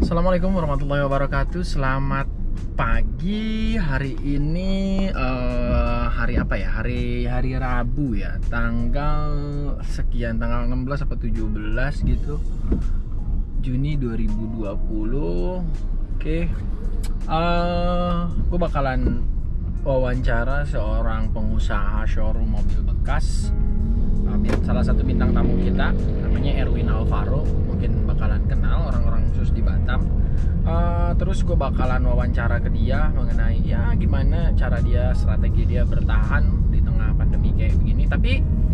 Assalamualaikum warahmatullahi wabarakatuh. Selamat pagi. Hari ini hari apa ya? Hari Rabu ya. Tanggal sekian, tanggal 16 atau 17 gitu. Juni 2020. Oke. Gue bakalan wawancara seorang pengusaha showroom mobil bekas. Salah satu bintang tamu kita namanya Erwin Alvaro. Mungkin bakalan kenal orang-orang khusus di Batam. Terus gue bakalan wawancara ke dia mengenai ya gimana cara dia, strategi dia bertahan di tengah pandemi kayak begini. Tapi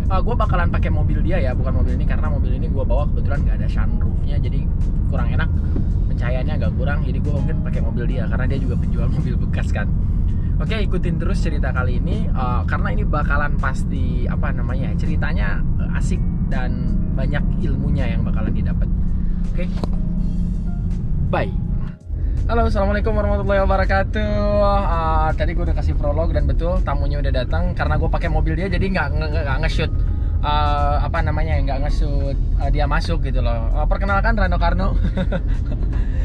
gue bakalan pakai mobil dia ya, bukan mobil ini, karena mobil ini gue bawa kebetulan nggak ada sunroofnya, jadi kurang enak, pencahayaannya agak kurang. Jadi gue mungkin pakai mobil dia karena dia juga penjual mobil bekas kan. Oke, ikutin terus cerita kali ini karena ini bakalan pasti ceritanya asik dan banyak ilmunya yang bakalan didapat. Oke, bye. Halo, assalamualaikum warahmatullahi wabarakatuh. Tadi gue udah kasih prolog dan betul tamunya udah datang. Karena gue pakai mobil dia, jadi nggak nge-shoot nggak nge-shoot dia masuk gitu loh. Perkenalkan, Rano Karno.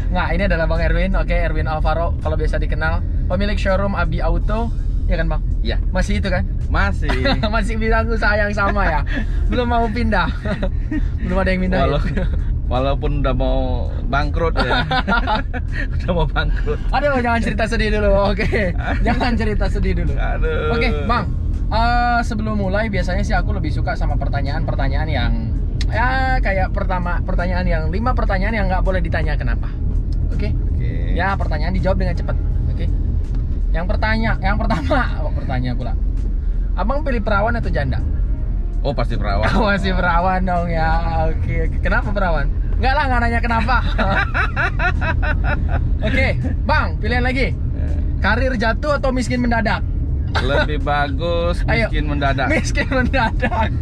Nggak, ini adalah Bang Erwin. Oke, Erwin Alvaro kalau biasa dikenal, pemilik showroom Abi Auto, ya kan Bang? Iya. Masih itu kan? Masih. Masih bilang usaha yang sama ya? Belum mau pindah? Belum ada yang pindah. Walaupun udah mau bangkrut ya. Udah mau bangkrut. Aduh, jangan cerita sedih dulu. Oke. Jangan cerita sedih dulu. Aduh. Oke, Bang. Sebelum mulai biasanya sih aku lebih suka sama pertanyaan-pertanyaan yang ya kayak pertanyaan yang 5 pertanyaan yang nggak boleh ditanya kenapa. Oke? Ya, pertanyaan dijawab dengan cepat. Oke. Yang pertama, pertanyaan pula. Abang pilih perawan atau janda? Oh, pasti perawan. Oh, masih perawan dong ya. Oke. Kenapa perawan? Enggak lah, nggak nanya kenapa. Oke, Bang, pilihan lagi. Karir jatuh atau miskin mendadak? Lebih bagus miskin mendadak. Miskin mendadak.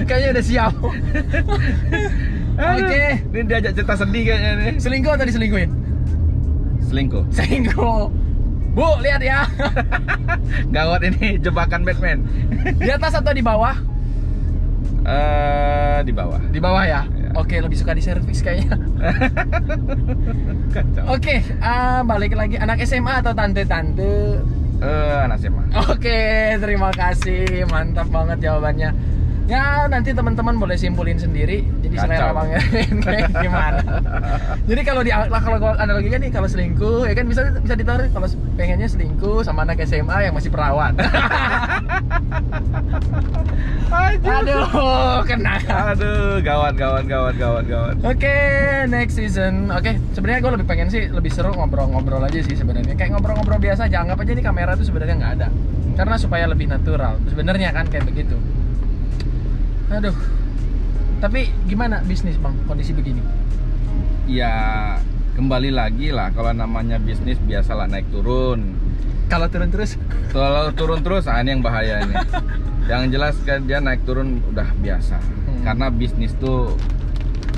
Kayaknya udah siap. Oke. Ini diajak cerita sedih kayaknya nih. Selingkuh atau diselingkuhin? Selingkuh. Selingkuh. Bu, lihat ya. Gawat ini, jebakan Batman. Di atas atau di bawah? Di bawah. Di bawah ya? Oke, lebih suka di servis kayaknya. Kacau. Oke, balik lagi. Anak SMA atau tante-tante? Anak SMA. Oke, terima kasih. Mantap banget jawabannya. Ya, nanti teman-teman boleh simpulin sendiri. Jadi selera Bang Erwin kayak gimana. Jadi kalau analoginya nih, kalau selingkuh ya kan bisa ditarik, kalau pengennya selingkuh sama anak SMA yang masih perawan. Aduh, kena. Aduh, gawat. Oke, next season. Oke, sebenarnya gue lebih pengen sih lebih seru ngobrol-ngobrol aja sih sebenarnya. Kayak ngobrol-ngobrol biasa aja. Anggap aja nih kamera tuh sebenarnya nggak ada. Karena supaya lebih natural. Sebenarnya kan kayak begitu. Aduh. Tapi gimana bisnis Bang kondisi begini? Ya, kembali lagi lah, kalau namanya bisnis biasalah naik turun. Kalau turun terus? Kalau turun terus, ini yang bahaya ini. Yang jelas kan dia naik turun udah biasa. Karena bisnis tuh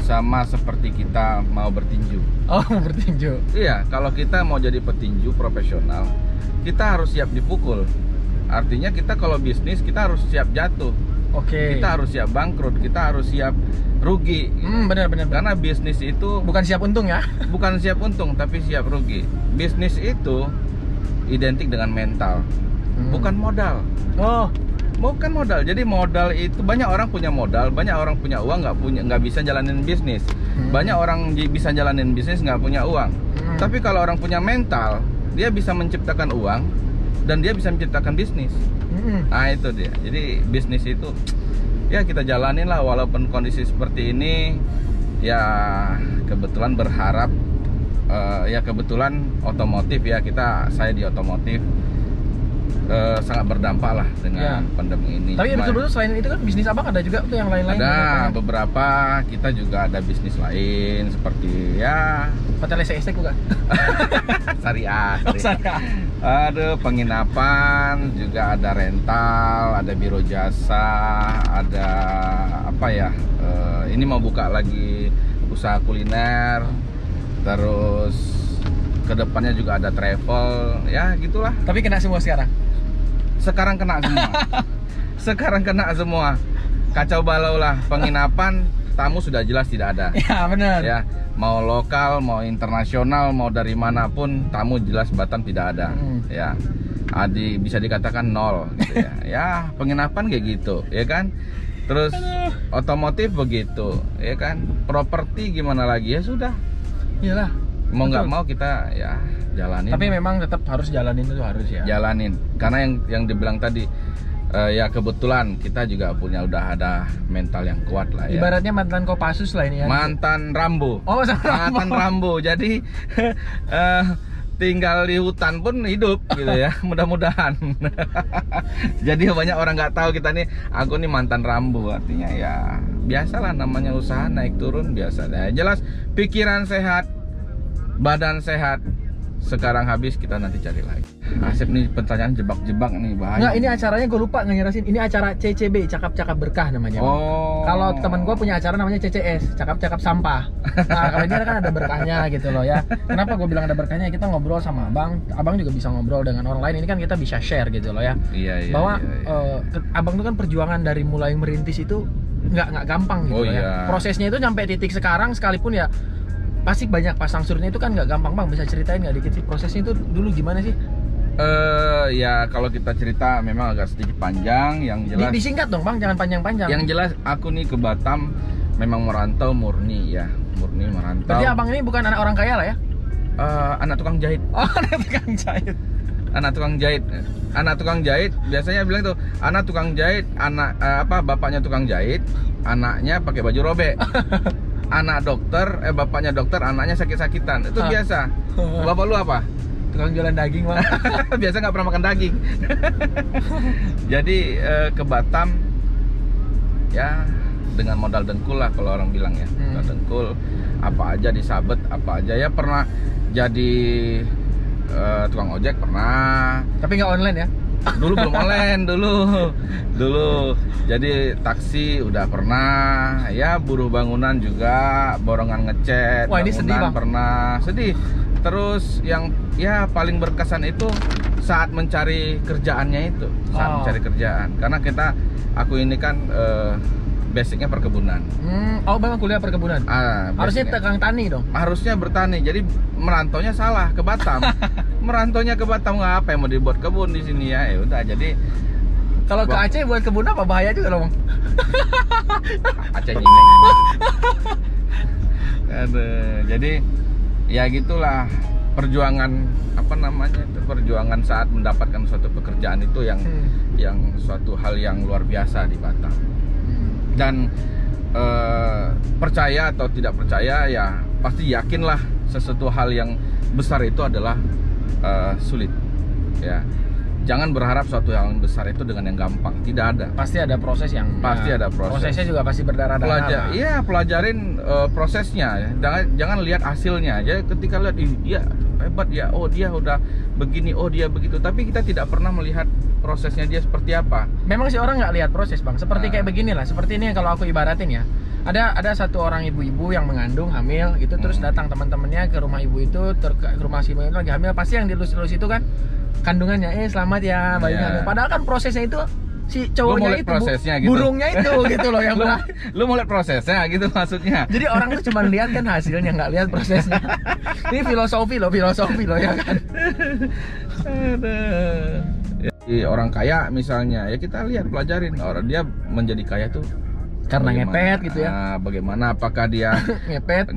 sama seperti kita mau bertinju. Oh, bertinju. Iya, kalau kita mau jadi petinju profesional, kita harus siap dipukul. Artinya kita kalau bisnis kita harus siap jatuh. Oke. Kita harus siap bangkrut, kita harus siap rugi. Benar. Karena bisnis itu bukan siap untung ya? Bukan siap untung, tapi siap rugi. Bisnis itu identik dengan mental, bukan modal. Oh, bukan modal. Jadi modal itu banyak orang punya modal, banyak orang punya uang nggak bisa jalanin bisnis. Banyak orang bisa jalanin bisnis nggak punya uang. Tapi kalau orang punya mental, dia bisa menciptakan uang dan dia bisa menciptakan bisnis. Nah itu dia. Jadi bisnis itu ya kita jalanin lah walaupun kondisi seperti ini. Ya kebetulan berharap kebetulan otomotif ya, saya di otomotif sangat berdampak lah dengan pandemi ini. Tapi betul-betul selain itu kan bisnis Abang ada juga tuh yang lain-lain. Ada beberapa, kita juga ada bisnis lain seperti ya hotel SST bukan? Syariah. Aduh, penginapan, juga ada rental, ada biro jasa, ada ini mau buka lagi usaha kuliner, terus kedepannya juga ada travel, ya gitulah. Tapi kena semua sekarang? Sekarang kena semua. Kacau balau lah. Penginapan tamu sudah jelas tidak ada. Ya benar. Ya, mau lokal, mau internasional, mau dari manapun, tamu jelas Batam tidak ada. Ya, bisa dikatakan nol gitu ya. Ya, penginapan kayak gitu, ya kan. Terus otomotif begitu, ya kan. Properti gimana lagi, ya sudah. Iyalah. Mau nggak mau kita ya jalanin. Tapi memang tetap harus jalanin itu harus ya. Jalanin, karena yang dibilang tadi. Ya kebetulan kita juga udah ada mental yang kuat lah ya. Ibaratnya mantan Kopassus lah ini ya. Mantan Rambo. Oh, mantan Rambo. Jadi tinggal di hutan pun hidup gitu ya. Mudah-mudahan. Jadi banyak orang nggak tahu kita nih, aku nih mantan Rambo. Artinya ya biasalah, namanya usaha naik turun biasa. Ya, jelas pikiran sehat, badan sehat. Sekarang habis, kita nanti cari lagi. Asep nih pertanyaan jebak-jebak nih, bahaya. Nggak, ini acaranya gue lupa ngejelasin. Ini acara CCB, Cakap-Cakap Berkah namanya. Oh. Kalau teman gue punya acara namanya CCS, Cakap-Cakap Sampah. Nah, kalau ini kan ada berkahnya gitu loh ya. Kenapa gue bilang ada berkahnya? Kita ngobrol sama abang juga bisa ngobrol dengan orang lain. Ini kan kita bisa share gitu loh ya. Iya. Bahwa abang tuh kan perjuangan dari mulai merintis itu nggak gampang gitu loh ya. Prosesnya itu sampai titik sekarang, sekalipun ya pasti banyak pasang surutnya itu kan nggak gampang. Bang, bisa ceritain nggak dikit sih prosesnya itu dulu gimana sih? Ya kalau kita cerita memang agak sedikit panjang. Yang jelas disingkat dong Bang, jangan panjang-panjang. Yang jelas aku nih ke Batam memang merantau murni ya, murni merantau. Berarti abang ini bukan anak orang kaya lah ya? Anak tukang jahit. Oh, anak tukang jahit. Anak tukang jahit. Anak tukang jahit biasanya bilang tuh anak tukang jahit, anak bapaknya tukang jahit, anaknya pakai baju robek. Anak dokter, bapaknya dokter, anaknya sakit-sakitan. Itu biasa. Bapak lu apa? Tukang jualan daging, Bang. Biasa nggak pernah makan daging. Jadi ke Batam ya dengan modal dengkul lah kalau orang bilang ya. Modal dengkul, apa aja disabet, apa aja ya. Pernah jadi tukang ojek pernah. Tapi nggak online ya? Dulu belum online, dulu jadi taksi udah pernah ya, buruh bangunan juga, borongan ngecat. Wah, ini sedih Bang. Pernah sedih. Terus yang ya paling berkesan itu saat mencari kerjaannya itu, mencari kerjaan, karena aku ini kan basicnya perkebunan. Oh, Bang kuliah perkebunan. Harusnya tukang tani dong. Harusnya bertani. Jadi merantaunya salah ke Batam. Merantaunya ke Batam nggak apa yang mau dibuat kebun di sini ya. Ya udah, jadi kalau ke Aceh buat kebun apa bahaya juga loh, Bang. Aceh nyineng. Jadi ya gitulah perjuangan perjuangan saat mendapatkan suatu pekerjaan itu yang suatu hal yang luar biasa di Batam. Dan percaya atau tidak percaya ya pasti yakinlah sesuatu hal yang besar itu adalah sulit ya. Jangan berharap suatu yang besar itu dengan yang gampang, tidak ada. Pasti ada proses yang ada proses. Prosesnya juga pasti berdarah-darah. Iya, pelajarin prosesnya. Jangan lihat hasilnya. Jadi ketika lihat dia hebat ya, oh dia udah begini, oh dia begitu. Tapi kita tidak pernah melihat prosesnya dia seperti apa. Memang sih orang nggak lihat proses, Bang. Seperti kayak beginilah. Seperti ini kalau aku ibaratin ya. Ada satu orang ibu-ibu yang mengandung hamil itu, terus datang teman-temannya ke rumah ibu itu, ke rumah si ibu itu lagi hamil. Pasti yang dilus-lus itu kan kandungannya, selamat ya bayi hamil. Padahal kan prosesnya itu si cowoknya itu gitu. Burungnya itu gitu loh yang lu mau lihat prosesnya gitu maksudnya. Jadi orang tuh cuma lihat kan hasilnya, nggak lihat prosesnya. Ini filosofi loh ya kan. Orang kaya misalnya ya kita lihat, pelajarin orang dia menjadi kaya tuh karena ngepet gitu ya. Bagaimana, apakah dia ngepet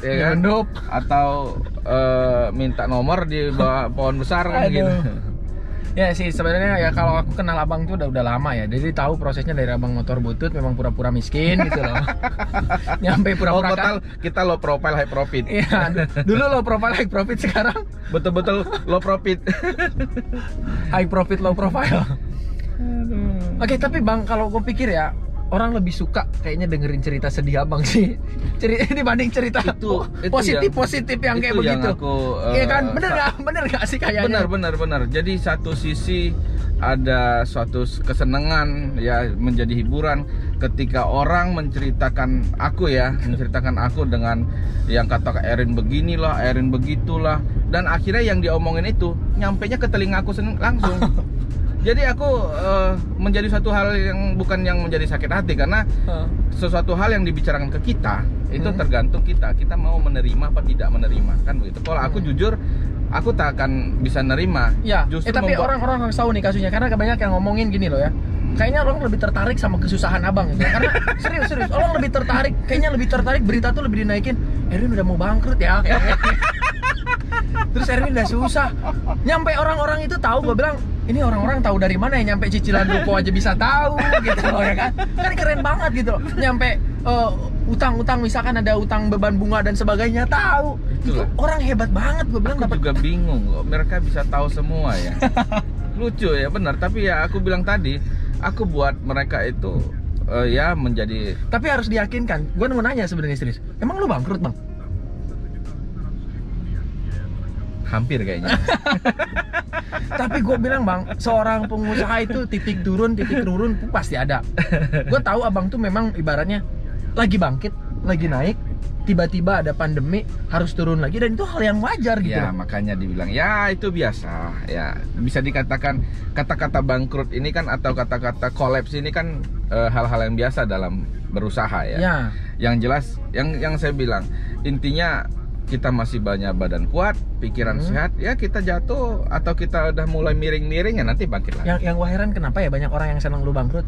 ya kan? Atau minta nomor di bawah pohon besar kan gitu. Ya sih sebenarnya ya, kalau aku kenal abang tuh udah lama ya, jadi tahu prosesnya dari abang motor butut memang pura-pura miskin gitu loh. Nyampe pura-pura kita low profile high profit. Iya, dulu low profile high profit, sekarang betul-betul low profit. High profit low profile. Oke, tapi Bang kalau gue pikir ya, orang lebih suka kayaknya dengerin cerita sedih abang sih, dibanding cerita itu positif yang kayak begitu. Iya kan, bener nggak sih kayaknya? Bener. Jadi satu sisi ada suatu kesenangan ya, menjadi hiburan ketika orang menceritakan aku dengan yang kata Erin beginilah, Erin begitulah, dan akhirnya yang diomongin itu nyampenya ke telinga aku langsung. Jadi aku menjadi satu hal yang bukan yang menjadi sakit hati, karena sesuatu hal yang dibicarakan ke kita itu tergantung kita mau menerima apa tidak menerima, kan begitu. Kalau aku jujur, aku tak akan bisa nerima. Ya, tapi orang-orang harus tahu nih kasusnya, karena banyak yang ngomongin gini loh ya. Kayaknya orang lebih tertarik sama kesusahan abang gitu. Karena serius, orang lebih tertarik, kayaknya lebih tertarik berita tuh lebih dinaikin. Erwin udah mau bangkrut ya, kayaknya. Terus Erwin udah susah. Nyampe orang-orang itu tahu, gue bilang, ini orang-orang tahu dari mana ya, nyampe cicilan ruko aja bisa tahu gitu loh ya kan. Kan keren banget gitu loh. Nyampe utang-utang, misalkan ada utang beban bunga dan sebagainya, tahu. Itu orang hebat banget, gue bilang. Aku juga bingung kok, mereka bisa tahu semua ya. Lucu ya, benar. Tapi ya aku bilang tadi, aku buat mereka itu ya menjadi. Tapi harus diyakinkan. Gue mau nanya sebenarnya serius, emang lu bangkrut bang? Hampir kayaknya. Tapi gue bilang bang, seorang pengusaha itu titik turun pasti ada. Gue tahu abang tuh memang ibaratnya lagi bangkit, lagi naik, tiba-tiba ada pandemi, harus turun lagi, dan itu hal yang wajar gitu. Ya makanya dibilang ya itu biasa. Ya bisa dikatakan kata-kata bangkrut ini kan, atau kata-kata kolaps ini kan hal-hal yang biasa dalam berusaha ya. Yang jelas, yang saya bilang intinya, kita masih banyak badan kuat, pikiran sehat, ya kita jatuh atau kita udah mulai miring-miring ya nanti bangkit lagi. Yang gue heran kenapa ya banyak orang yang senang lu bangkrut?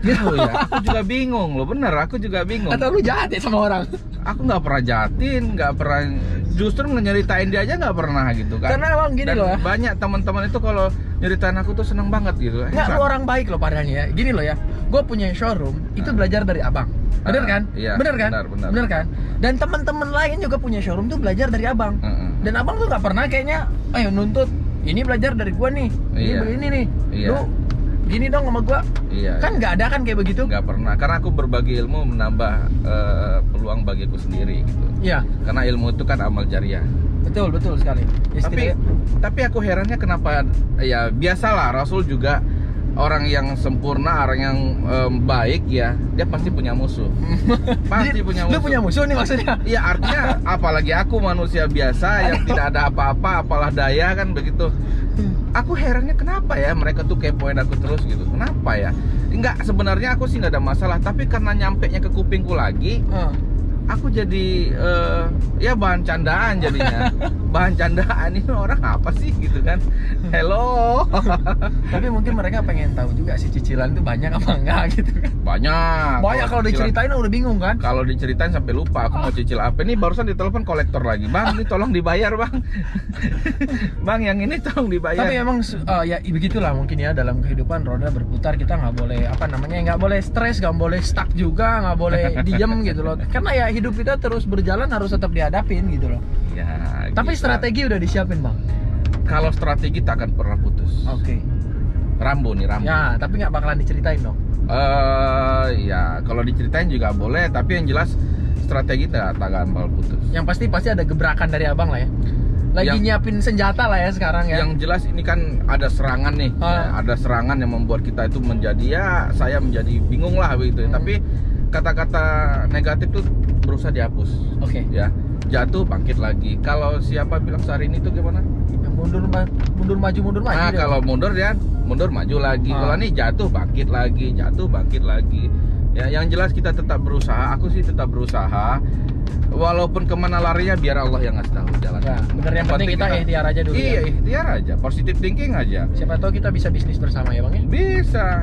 Gitu ya, aku juga bingung loh, bener, aku juga bingung. Atau lu jahat ya sama orang? Aku nggak pernah jahatin, nggak pernah, justru nyeritain dia aja nggak pernah gitu kan. Karena emang gini loh ya, banyak teman-teman itu kalau nyeritain aku tuh seneng banget gitu. Nggak, lu orang baik loh padahal ya. Gini loh ya, gue punya showroom, itu belajar dari abang. Bener kan? Iya, bener kan? Bener kan? Dan teman-teman lain juga punya showroom tuh belajar dari abang. Dan abang tuh nggak pernah kayaknya, ayo nuntut, ini belajar dari gua nih, ini begini nih, lu gini dong sama gua. Kan nggak ada kan kayak begitu? Nggak pernah, karena aku berbagi ilmu menambah peluang bagiku sendiri gitu. Iya. Karena ilmu itu kan amal jariah. Betul sekali. Tapi aku herannya kenapa, ya biasalah, Rasul juga orang yang sempurna, orang yang baik ya, dia pasti punya musuh. Pasti punya musuh. Lu punya musuh nih maksudnya? Iya, artinya apalagi aku manusia biasa yang tidak ada apa-apa, apalah daya kan begitu. Aku herannya kenapa ya mereka tuh kepoin aku terus gitu. Kenapa ya? Enggak, sebenarnya aku sih nggak ada masalah, tapi karena nyampenya ke kupingku lagi, aku jadi ya bahan candaan jadinya. Bahan candaan, ini orang apa sih gitu kan. Hello. Tapi mungkin mereka pengen tahu juga sih cicilan tuh banyak apa enggak gitu kan. Banyak kalau diceritain udah bingung kan. Kalau diceritain sampai lupa aku mau cicil apa. Ini barusan ditelepon kolektor lagi. Bang, ini tolong dibayar bang. Bang, yang ini tolong dibayar. Tapi emang ya begitulah mungkin ya, dalam kehidupan roda berputar, kita nggak boleh nggak boleh stres, nggak boleh stuck juga, nggak boleh diem gitu loh. Karena ya hidup kita terus berjalan, harus tetap dihadapin gitu loh. Ya, tapi strategi udah disiapin bang. Kalau strategi tak akan pernah putus. Oke. Rambo. Ya, tapi nggak bakalan diceritain dong. Ya kalau diceritain juga boleh, tapi yang jelas strategi tak akan bakal putus. Yang pasti ada gebrakan dari abang lah ya. Lagi nyiapin senjata lah ya sekarang ya. Yang jelas ini kan ada serangan nih. Ya, ada serangan yang membuat kita itu menjadi, ya saya menjadi bingung lah begitu. Tapi kata-kata negatif tuh berusaha dihapus. Oke. Ya, jatuh bangkit lagi. Kalau siapa bilang Syahrini itu gimana? Yang mundur maju. Nah, kalau mundur ya mundur maju lagi. Kalau nih jatuh bangkit lagi. Ya, yang jelas kita tetap berusaha. Aku sih tetap berusaha. Walaupun kemana larinya biar Allah yang ngasih tahu jalan. Ya, bener, yang penting kita ikhtiar aja dulu. Iya, ikhtiar aja, positive thinking aja. Siapa tahu kita bisa bisnis bersama ya bang ya?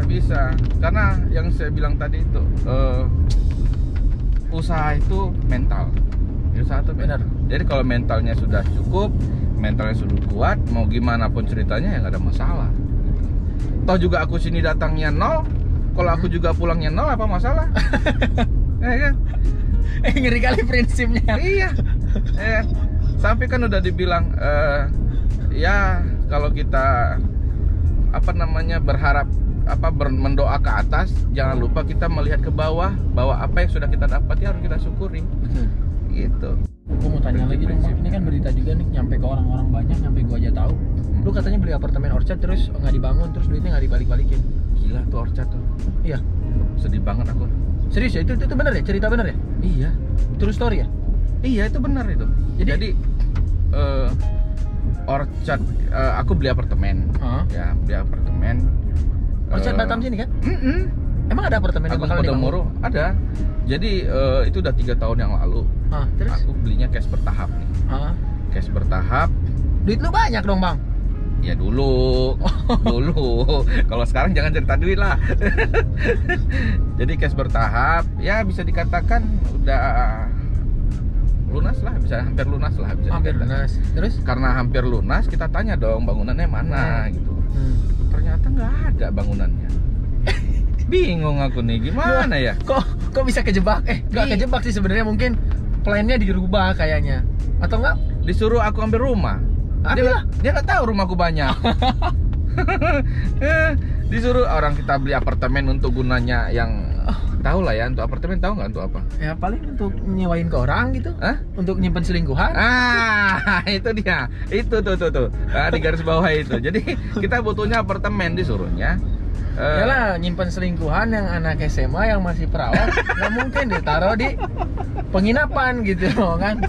Bisa. Karena yang saya bilang tadi itu usaha itu mental. Usaha itu benar. Jadi kalau mentalnya sudah cukup, mentalnya sudah kuat, mau gimana pun ceritanya ya nggak ada masalah. Toh juga aku sini datangnya nol, kalau aku juga pulangnya nol, apa masalah? Kan? Ngeri kali prinsipnya. Iya. Sampai kan udah dibilang ya kalau kita berharap mendoa ke atas, jangan lupa kita melihat ke bawah, bahwa apa yang sudah kita dapati harus kita syukuri. Gitu. Gue mau tanya lagi dong, ini kan berita juga nih, nyampe ke orang-orang banyak, nyampe gue aja tahu. Lu katanya beli apartemen Orchard terus nggak dibangun, terus duitnya nggak dibalik-balikin. Gila tuh Orchard tuh. Iya. Sedih banget aku. Serius ya? Itu benar ya? Cerita benar ya? Iya. True story ya? Iya, itu benar itu. Jadi Orchard, aku beli apartemen. Ya, beli apartemen. Orchard Batam sini kan? Emang ada apartemen yang Agung bakal dibangun? Podomoro ada. Jadi itu udah 3 tahun yang lalu. Terus? Aku belinya cash bertahap nih. Cash bertahap. Duit lu banyak dong bang? Ya dulu. Kalau sekarang jangan cerita duit lah. Jadi cash bertahap, ya bisa dikatakan udah lunas lah, bisa hampir lunas lah, bisa hampir dikatakan. lunas. Terus? Karena hampir lunas, kita tanya dong bangunannya mana gitu. Ternyata nggak ada bangunannya. Bingung aku nih, gimana ya? Kok bisa kejebak? Nggak kejebak sih sebenarnya, mungkin plannya dirubah kayaknya. Atau enggak? Disuruh aku ambil rumah. Dia nggak tahu rumahku banyak. Disuruh orang kita beli apartemen untuk gunanya yang tahu lah ya, untuk apartemen tahu nggak untuk apa? Ya paling untuk nyewain ke orang gitu. Untuk nyimpen selingkuhan. Itu dia. Itu tuh. Di garis bawah itu. Jadi kita butuhnya apartemen, disuruhnya. Yalah, nyimpen selingkuhan yang anak SMA yang masih perawat nggak mungkin ditaruh di penginapan gitu loh kan.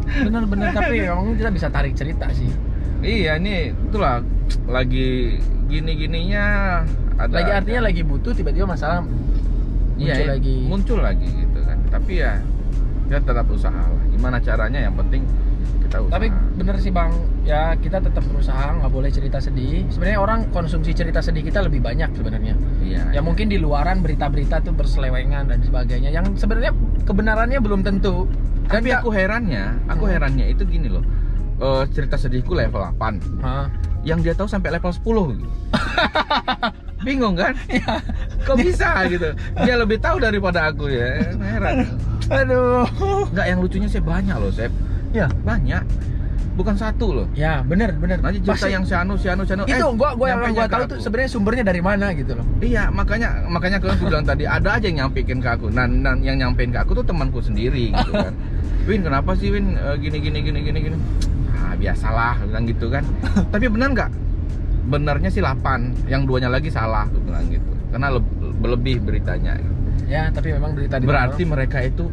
Bener-bener, tapi memang kita bisa tarik cerita sih. Iya, nih itulah lagi gini-gininya ada. Lagi artinya lagi butuh, tiba-tiba masalah muncul lagi gitu kan. Tapi ya tetap usaha lah. Gimana caranya, yang penting kita usaha. Tapi bener sih bang, ya kita tetap berusaha, nggak boleh cerita sedih. Sebenarnya orang konsumsi cerita sedih kita lebih banyak sebenarnya. Ya mungkin di luaran berita-berita tuh berselewengan dan sebagainya, yang sebenarnya kebenarannya belum tentu. Tapi aku herannya itu gini loh. Cerita sedihku level 8. Yang dia tahu sampai level 10 gitu. Bingung kan? Kok bisa gitu? Dia lebih tahu daripada aku ya. Heran. Aduh. Enggak, yang lucunya sih banyak loh, Sep. Ya, banyak. Bukan satu loh. Ya, bener. Nanti cerita yang si Anu. Itu gua yang tahu tuh sebenarnya sumbernya dari mana gitu loh. Iya, makanya aku bilang tadi ada aja yang nyampein ke aku. Nah, yang nyampein ke aku tuh temanku sendiri gitu kan. Win, kenapa sih Win gini. Biasalah bilang gitu kan. Tapi benar nggak? Benarnya sih 8, yang 2-nya lagi salah, aku bilang gitu. Karena lebih beritanya. Ya, tapi memang berita berarti mereka itu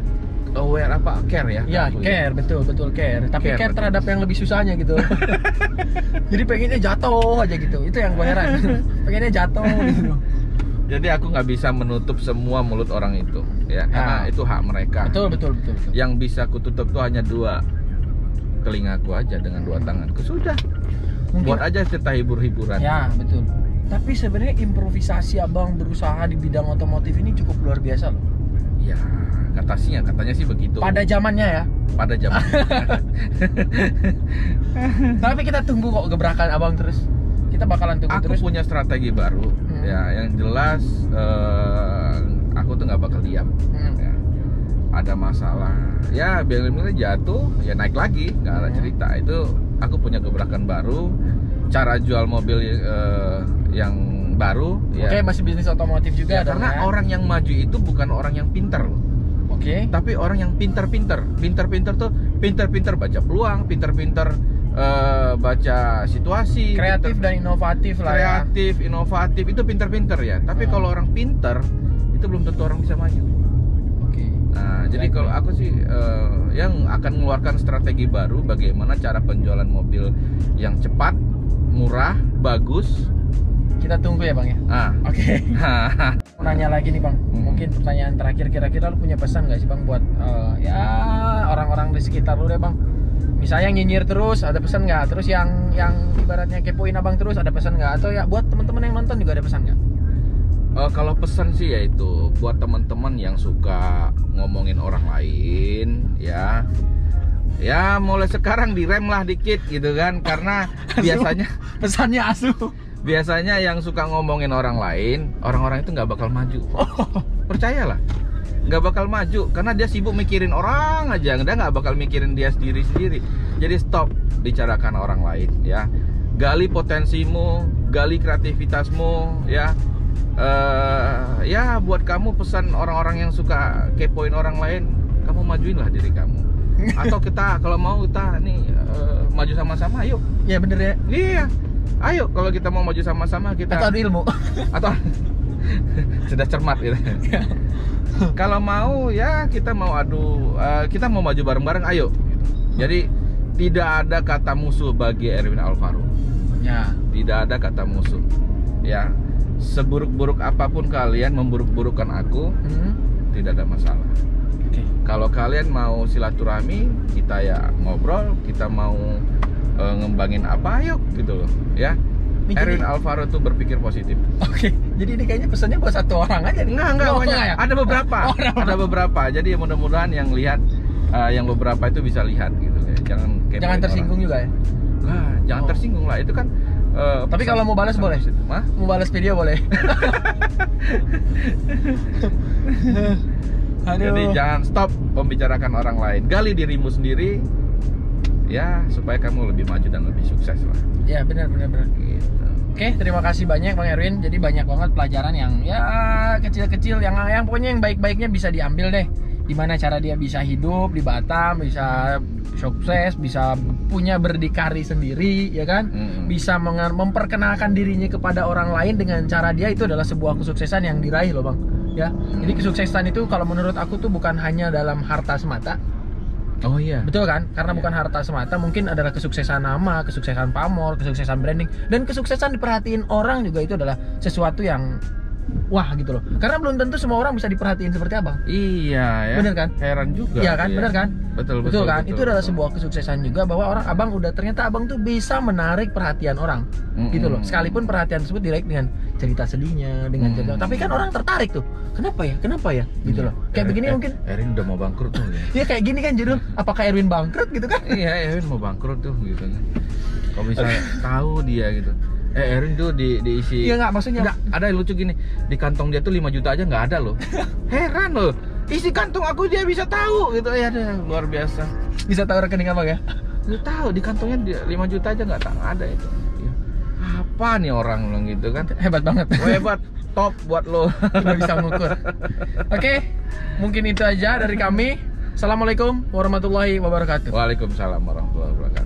aware care ya? Ya, care, betul care. Tapi care terhadap yang lebih susahnya gitu. Jadi pengennya jatuh aja gitu. Itu yang gue heran. Pengennya jatuh gitu. Jadi aku nggak bisa menutup semua mulut orang itu, ya. Karena itu hak mereka. Betul. Yang bisa kututup tuh hanya 2 telingaku aja dengan 2 tanganku, sudah. Mungkin buat aja cerita hibur-hiburan. Ya, betul. Tapi sebenarnya improvisasi abang berusaha di bidang otomotif ini cukup luar biasa loh. Ya, katanya sih begitu. Pada zamannya ya. Pada zamannya. Tapi kita tunggu kok gebrakan abang terus. Kita bakalan tunggu terus. Aku punya strategi baru. Ya, yang jelas aku tuh nggak bakal diam. Ya. Ada masalah, ya biar-biar jatuh, ya naik lagi, nggak ada cerita. Itu aku punya gebrakan baru, cara jual mobil yang baru. Oke, masih bisnis otomotif juga. Ya, karena orang yang maju itu bukan orang yang pintar loh. Tapi orang yang pintar-pintar tuh pintar-pintar baca peluang, pintar-pintar baca situasi, kreatif dan inovatif lah. Kreatif, inovatif itu pintar-pintar ya. Tapi kalau orang pintar itu belum tentu orang bisa maju. Nah, jadi kalau aku sih yang akan mengeluarkan strategi baru bagaimana cara penjualan mobil yang cepat, murah, bagus. Kita tunggu ya bang ya. Oke. Mau nanya lagi nih bang, mungkin pertanyaan terakhir, kira-kira lu punya pesan nggak sih bang buat ya orang-orang di sekitar lu deh bang? Misalnya nyinyir terus, ada pesan nggak? Terus yang ibaratnya kepoin abang terus, ada pesan nggak? Atau ya buat teman-teman yang nonton juga ada pesan nggak? Kalau pesan sih yaitu buat teman-teman yang suka ngomongin orang lain, ya mulai sekarang direm lah dikit gitu kan, karena biasanya pesannya asuh. Biasanya yang suka ngomongin orang lain, orang-orang itu nggak bakal maju. Percayalah, nggak bakal maju karena dia sibuk mikirin orang aja, dia nggak bakal mikirin dia sendiri. Jadi stop bicarakan orang lain, ya. Gali potensimu, gali kreativitasmu, ya. Ya buat kamu pesan orang-orang yang suka kepoin orang lain, kamu majuinlah diri kamu. Atau kita kalau mau kita nih maju sama-sama, yuk. Ya bener ya. Iya, ayo kalau kita mau maju sama-sama kita. Atau adu ilmu. Atau sudah cermat gitu. Kalau mau ya kita mau kita mau maju bareng-bareng, ayo. Jadi Tidak ada kata musuh bagi Erwin Alvaro. Ya. Tidak ada kata musuh. Ya, seburuk-buruk apapun kalian memburuk-burukkan aku, tidak ada masalah. Oke. Kalau kalian mau silaturahmi, kita ya ngobrol, kita mau ngembangin apa, ayo gitu loh, ya. Ini Erwin jadi- Alvaro tuh berpikir positif. Oke. Jadi ini kayaknya pesannya buat satu orang aja nih. Enggak Oh, banyak. ya? Ada beberapa. Oh, Ada beberapa. Jadi mudah-mudahan yang lihat, yang beberapa itu bisa lihat gitu ya. Jangan tersinggung juga ya. Lah, jangan Oh. tersinggung lah. Itu kan. Tapi kalau mau balas boleh? Hah? Mau balas video boleh. Aduh. Jadi jangan stop membicarakan orang lain. Gali dirimu sendiri, ya supaya kamu lebih maju dan lebih sukses lah. Ya benar. Gitu. Oke, terima kasih banyak Bang Erwin. Jadi banyak banget pelajaran yang ya kecil-kecil, yang pokoknya yang baik-baiknya bisa diambil deh. Gimana cara dia bisa hidup di Batam, bisa sukses, bisa punya berdikari sendiri, ya kan? Bisa memperkenalkan dirinya kepada orang lain dengan cara dia, itu adalah sebuah kesuksesan yang diraih loh Bang. Ya, jadi kesuksesan itu kalau menurut aku tuh bukan hanya dalam harta semata. Oh iya. Betul kan? Karena Iya. bukan harta semata, mungkin adalah kesuksesan nama, kesuksesan pamor, kesuksesan branding, dan kesuksesan diperhatiin orang juga itu adalah sesuatu yang wah gitu loh. Karena belum tentu semua orang bisa diperhatiin seperti Abang. Iya ya. Bener kan? Heran juga. Iya kan? Bener kan? Betul kan? Itu adalah betul. sebuah kesuksesan juga bahwa Abang ternyata Abang tuh bisa menarik perhatian orang. Gitu loh. Sekalipun perhatian tersebut diraih dengan cerita sedihnya, dengan cerita, tapi kan orang tertarik tuh. Kenapa ya? Gitu loh. Kayak begini mungkin Erwin udah mau bangkrut tuh. ya kayak gini kan judul, apakah Erwin bangkrut gitu kan? Iya, Erwin mau bangkrut tuh gitu kan. Kalau bisa tahu dia gitu. Erwin tuh diisi. Iya nggak, maksudnya Nggak, ada yang lucu gini. Di kantong dia tuh 5 juta aja nggak ada loh. Heran loh. Isi kantong aku dia bisa tahu gitu ya, ada luar biasa. bisa tahu rekening Abang ya? Lu tahu di kantongnya 5 juta aja nggak ada itu. Ya. Apa nih orang lo gitu kan? Hebat banget. Hebat, top buat lo. Udah bisa mengukur. Oke, mungkin itu aja dari kami. Assalamualaikum warahmatullahi wabarakatuh. Waalaikumsalam warahmatullahi wabarakatuh.